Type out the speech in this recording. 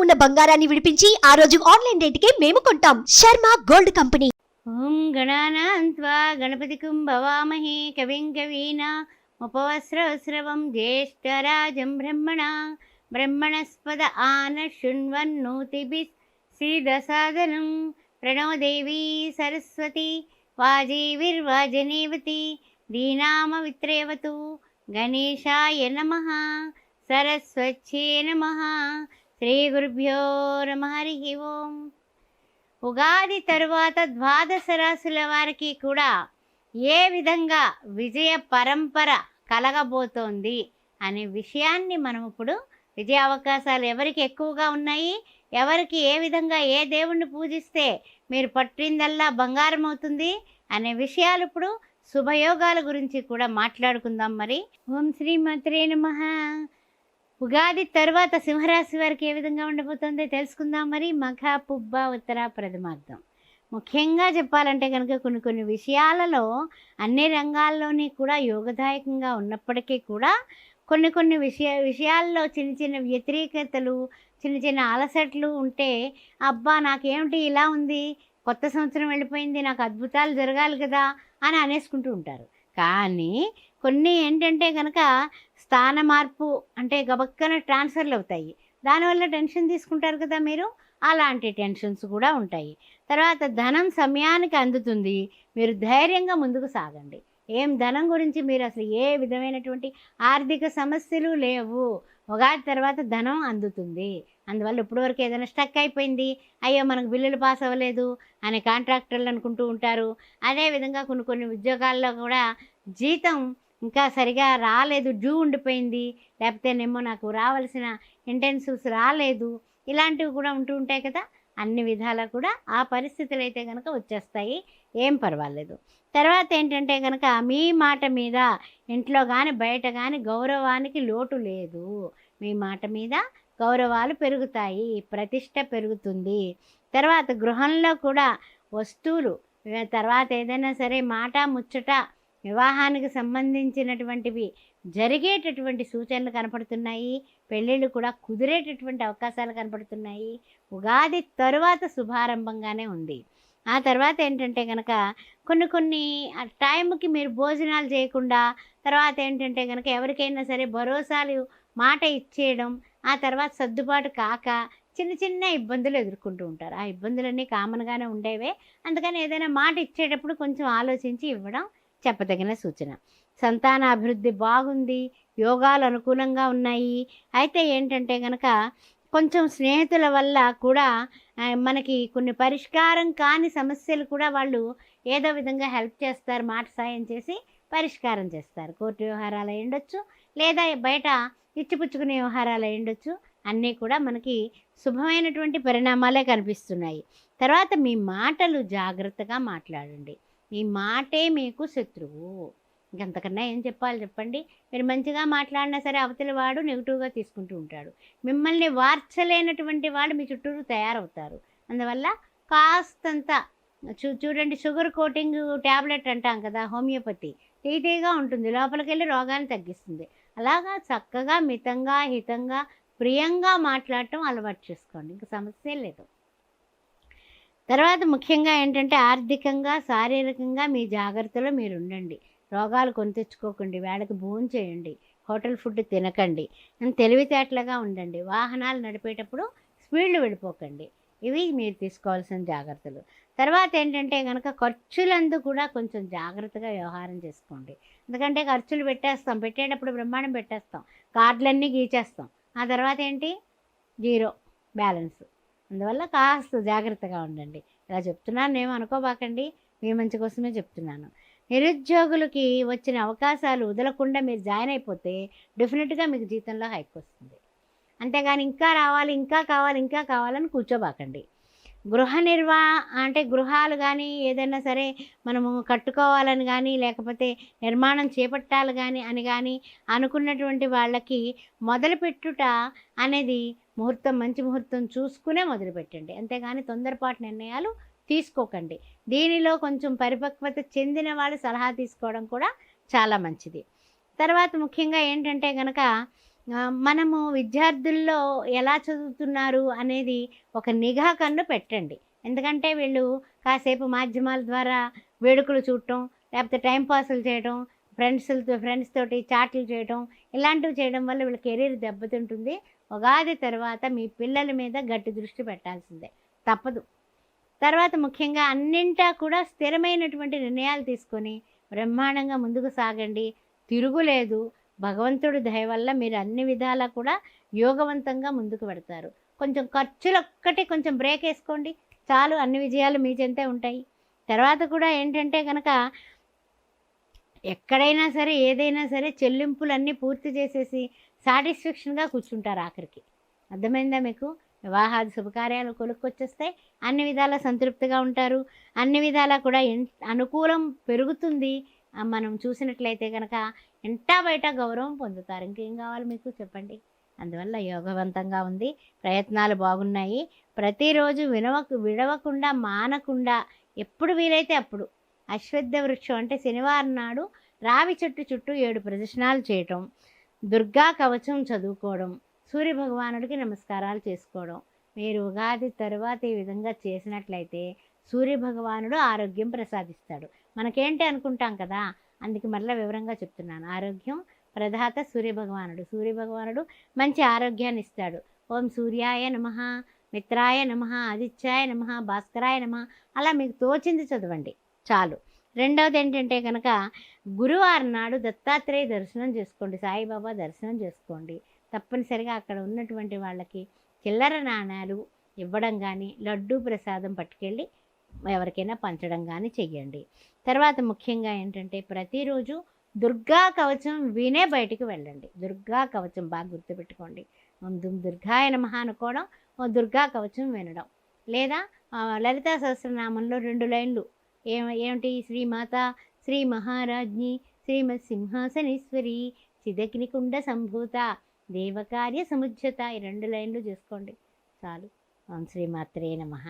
ఉన్న బంగారాన్ని విడిపించి ఆ రోజు ఆన్లైన్ రేటుకే మేము కొంటాం. Sharma gold company. ఓం గణానాన్త్వా గణపతికుం భవామహే కవిం కవీనాముపవస్రవస్రవం జ్యేష్ఠరాజం బ్రహ్మణస్పద ఆన శృణ్వన్నోతిభిः सीदसादनं प्रणो देवी सरस्वती वाजीविर्वाजनेवती दीनामवित्रेवतु गणेशाय नमः सरस्वत्यै नमः శ్రీగురుభ్యో నమః హరి ఓం. ఉగాది తరువాత ద్వాదశ రాశుల వారికి కూడా ఏ విధంగా విజయ పరంపర కలగబోతోంది అనే విషయాన్ని మనం ఇప్పుడు విజయ అవకాశాలు ఎవరికి ఎక్కువగా ఉన్నాయి, ఎవరికి ఏ విధంగా ఏ దేవుణ్ణి పూజిస్తే మీరు పట్టిందల్లా బంగారం అవుతుంది అనే విషయాలు ఇప్పుడు శుభయోగాల గురించి కూడా మాట్లాడుకుందాం. మరి ఓం శ్రీమాత్రే నమః. ఉగాది తర్వాత సింహరాశి వారికి ఏ విధంగా ఉండబోతుందో తెలుసుకుందాం. మరి మఖ పుబ్బ ఉత్తర ప్రథమార్థం. ముఖ్యంగా చెప్పాలంటే కనుక కొన్ని విషయాలలో అన్ని రంగాల్లోని కూడా యోగదాయకంగా ఉన్నప్పటికీ కూడా కొన్ని విషయాల్లో చిన్న వ్యతిరేకతలు, చిన్న అలసట్లు ఉంటే అబ్బా నాకేమిటి ఇలా ఉంది, కొత్త సంవత్సరం వెళ్ళిపోయింది, నాకు అద్భుతాలు జరగాలి కదా అని అనేసుకుంటూ ఉంటారు. కానీ కొన్ని ఏంటంటే కనుక స్థాన మార్పు అంటే గబక్కన ట్రాన్స్ఫర్లు అవుతాయి, దానివల్ల టెన్షన్ తీసుకుంటారు కదా మీరు, అలాంటి టెన్షన్స్ కూడా ఉంటాయి. తర్వాత ధనం సమయానికి అందుతుంది, మీరు ధైర్యంగా ముందుకు సాగండి. ఏం ధనం గురించి మీరు అసలు ఏ విధమైనటువంటి ఆర్థిక సమస్యలు లేవు. ఉగాది తర్వాత ధనం అందుతుంది. అందువల్ల ఇప్పటివరకు ఏదైనా స్టక్ అయిపోయింది, అయ్యో మనకు బిల్లులు పాస్ అవ్వలేదు అనే కాంట్రాక్టర్లు అనుకుంటూ ఉంటారు. అదేవిధంగా కొన్ని ఉద్యోగాల్లో కూడా జీతం ఇంకా సరిగా రాలేదు, డ్యూ ఉండిపోయింది, లేకపోతేనేమో నాకు రావాల్సిన ఇంటెన్సివ్స్ రాలేదు, ఇలాంటివి కూడా ఉంటూ ఉంటాయి కదా. అన్ని విధాలా కూడా ఆ పరిస్థితులు అయితే కనుక వచ్చేస్తాయి, ఏం పర్వాలేదు. తర్వాత ఏంటంటే కనుక మీ మాట మీద ఇంట్లో కానీ బయట కానీ గౌరవానికి లోటు లేదు. మీ మాట మీద గౌరవాలు పెరుగుతాయి, ప్రతిష్ట పెరుగుతుంది. తర్వాత గృహంలో కూడా వస్తువులు, తర్వాత ఏదైనా సరే మాట ముచ్చట వివాహానికి సంబంధించినటువంటివి జరిగేటటువంటి సూచనలు కనపడుతున్నాయి. పెళ్ళిళ్ళు కూడా కుదిరేటటువంటి అవకాశాలు కనపడుతున్నాయి. ఉగాది తరువాత శుభారంభంగానే ఉంది. ఆ తర్వాత ఏంటంటే కనుక కొన్ని టైంకి మీరు భోజనాలు చేయకుండా, తర్వాత ఏంటంటే కనుక ఎవరికైనా సరే భరోసాలు మాట ఇచ్చేయడం, ఆ తర్వాత సర్దుబాటు కాక చిన్న ఇబ్బందులు ఎదుర్కొంటూ ఉంటారు. ఆ ఇబ్బందులన్నీ కామన్గానే ఉండేవే, అందుకని ఏదైనా మాట ఇచ్చేటప్పుడు కొంచెం ఆలోచించి ఇవ్వడం చెప్పదగిన సూచన. సంతాన అభివృద్ధి బాగుంది, యోగాలు అనుకూలంగా ఉన్నాయి. అయితే ఏంటంటే కనుక కొంచెం స్నేహితుల వల్ల కూడా మనకి కొన్ని పరిష్కారం కాని సమస్యలు కూడా వాళ్ళు ఏదో విధంగా హెల్ప్ చేస్తారు, మాట సాయం చేసి పరిష్కారం చేస్తారు. కోర్టు వ్యవహారాలు అయి ఉండొచ్చు, లేదా బయట ఇచ్చిపుచ్చుకునే వ్యవహారాలు అయి ఉండొచ్చు. అన్నీ కూడా మనకి శుభమైనటువంటి పరిణామాలే కనిపిస్తున్నాయి. తర్వాత మీ మాటలు జాగ్రత్తగా మాట్లాడండి. మీ మాటే మీకు శత్రువు. ఇంకంతకన్నా ఏం చెప్పాలి చెప్పండి. మీరు మంచిగా మాట్లాడినా సరే అవతలి వాడు నెగిటివ్గా తీసుకుంటూ ఉంటాడు. మిమ్మల్ని వార్చలేనటువంటి వాడు మీ చుట్టూరు తయారవుతారు. అందువల్ల కాస్తంత చూడండి, షుగర్ కోటింగ్ ట్యాబ్లెట్ అంటాం కదా, హోమియోపతి తీగా ఉంటుంది, లోపలికి వెళ్ళి రోగాన్ని తగ్గిస్తుంది. అలాగా చక్కగా మితంగా హితంగా ప్రియంగా మాట్లాడటం అలవాటు చేసుకోండి, ఇంకా సమస్య లేదు. తర్వాత ముఖ్యంగా ఏంటంటే ఆర్థికంగా శారీరకంగా మీ జాగ్రత్తలో మీరు ఉండండి. రోగాలు కొని తెచ్చుకోకండి, వేళకి భోజనం చేయండి, హోటల్ ఫుడ్ తినకండి, తెలివితేటలుగా ఉండండి. వాహనాలు నడిపేటప్పుడు స్పీడ్లు వెళ్ళిపోకండి. ఇవి మీరు తీసుకోవాల్సిన జాగ్రత్తలు. తర్వాత ఏంటంటే కనుక ఖర్చులందు కూడా కొంచెం జాగ్రత్తగా వ్యవహారం చేసుకోండి. ఎందుకంటే ఖర్చులు పెట్టేటప్పుడు బ్రహ్మాండం పెట్టేస్తాం, కార్డులన్నీ గీచేస్తాం, ఆ తర్వాత ఏంటి జీరో బ్యాలెన్స్. అందువల్ల కాస్త జాగ్రత్తగా ఉండండి. ఇలా చెప్తున్నాను ఏమో అనుకోబాకండి, మీ మంచి కోసమే చెప్తున్నాను. నిరుద్యోగులకి వచ్చిన అవకాశాలు వదలకుండా మీరు జాయిన్ అయిపోతే డెఫినెట్గా మీకు జీతంలో హైక్ వస్తుంది. అంతేగాని ఇంకా రావాలి, ఇంకా కావాలని కూర్చోబాకండి. అంటే గృహాలు కానీ ఏదైనా సరే మనము కట్టుకోవాలని కానీ లేకపోతే నిర్మాణం చేపట్టాలి కానీ అనుకున్నటువంటి వాళ్ళకి మొదలుపెట్టుట అనేది మంచి ముహూర్తం చూసుకునే మొదలుపెట్టండి. అంతేగాని తొందరపాటు నిర్ణయాలు తీసుకోకండి. దీనిలో కొంచెం పరిపక్వత చెందిన వాళ్ళు సలహా తీసుకోవడం కూడా చాలా మంచిది. తర్వాత ముఖ్యంగా ఏంటంటే కనుక మనము విద్యార్థుల్లో ఎలా చదువుతున్నారు అనేది ఒక నిఘా కన్ను పెట్టండి. ఎందుకంటే వీళ్ళు కాసేపు మాధ్యమాల ద్వారా వేడుకలు చూడటం, లేకపోతే టైం పాసులు చేయడం, ఫ్రెండ్స్ తోటి చాట్లు చేయడం, ఇలాంటివి చేయడం వల్ల వీళ్ళ కెరీర్ దెబ్బతింటుంది. ఉగాది తర్వాత మీ పిల్లల మీద గట్టి దృష్టి పెట్టాల్సిందే, తప్పదు. తర్వాత ముఖ్యంగా అన్నింటా కూడా స్థిరమైనటువంటి నిర్ణయాలు తీసుకొని బ్రహ్మాండంగా ముందుకు సాగండి. తిరుగులేదు. భగవంతుడి దయ వల్ల మీరు అన్ని విధాలా కూడా యోగవంతంగా ముందుకు పెడతారు. కొంచెం ఖర్చులు ఒక్కటి కొంచెం బ్రేక్ వేసుకోండి చాలు, అన్ని విజయాలు మీ చెంతే ఉంటాయి. తర్వాత కూడా ఏంటంటే కనుక ఎక్కడైనా సరే ఏదైనా సరే చెల్లింపులన్నీ పూర్తి చేసేసి సాటిస్ఫాక్షన్గా కూర్చుంటారు ఆఖరికి. అర్థమైందా మీకు? వివాహాది శుభకార్యాలు కొలుక్కొచ్చేస్తాయి, అన్ని విధాలా సంతృప్తిగా ఉంటారు, అన్ని విధాలా కూడా అనుకూలం పెరుగుతుంది. మనం చూసినట్లయితే కనుక ఇంటా బయట గౌరవం పొందుతారు. ఇంకేం కావాలి మీకు చెప్పండి? అందువల్ల యోగవంతంగా ఉంది, ప్రయత్నాలు బాగున్నాయి. ప్రతిరోజు విడవకుండా మానకుండా ఎప్పుడు వీలైతే అప్పుడు అశ్వత్థ వృక్షం అంటే శనివారం నాడు రావి చెట్టు చుట్టూ 7 ప్రదక్షిణాలు చేయటం, దుర్గా కవచం చదువుకోవడం, సూర్యభగవానుడికి నమస్కారాలు చేసుకోవడం. మీరు ఉగాది తర్వాత ఈ విధంగా చేసినట్లయితే సూర్యభగవానుడు ఆరోగ్యం ప్రసాదిస్తాడు. మనకేంటి అనుకుంటాం కదా, అందుకే మరలా వివరంగా చెప్తున్నాను. ఆరోగ్యం ప్రదాత సూర్యభగవానుడు మంచి ఆరోగ్యాన్ని ఇస్తాడు. ఓం సూర్యాయ నమః, మిత్రాయ నమః, ఆదిత్యాయ నమః, భాస్కరాయ నమః, అలా మీకు తోచింది చదవండి చాలు. రెండవది ఏంటంటే కనుక గురువారం నాడు దత్తాత్రేయ దర్శనం చేసుకోండి, సాయిబాబా దర్శనం చేసుకోండి. తప్పనిసరిగా అక్కడ ఉన్నటువంటి వాళ్ళకి చిల్లర నాణాలు ఇవ్వడం కానీ, లడ్డూ ప్రసాదం పట్టుకెళ్ళి ఎవరికైనా పంచడం కానీ చెయ్యండి. తర్వాత ముఖ్యంగా ఏంటంటే ప్రతిరోజు దుర్గా కవచం వినే బయటికి వెళ్ళండి. దుర్గా కవచం బాగా గుర్తుపెట్టుకోండి. దుర్గాయ నమః అనుకోవడం, దుర్గా కవచం వినడం. లేదా లలితా సహస్రనామంలో 2 లైన్లు ఏమిటి? శ్రీమాత శ్రీ మహారాజ్ఞి శ్రీమత్ సింహాసనేశ్వరి చిదగ్నికుండ సంభూత దేవకార్య సముజ్జత, ఈ 2 లైన్లు చేసుకోండి చాలు. ఓం శ్రీమాత్రే నమః.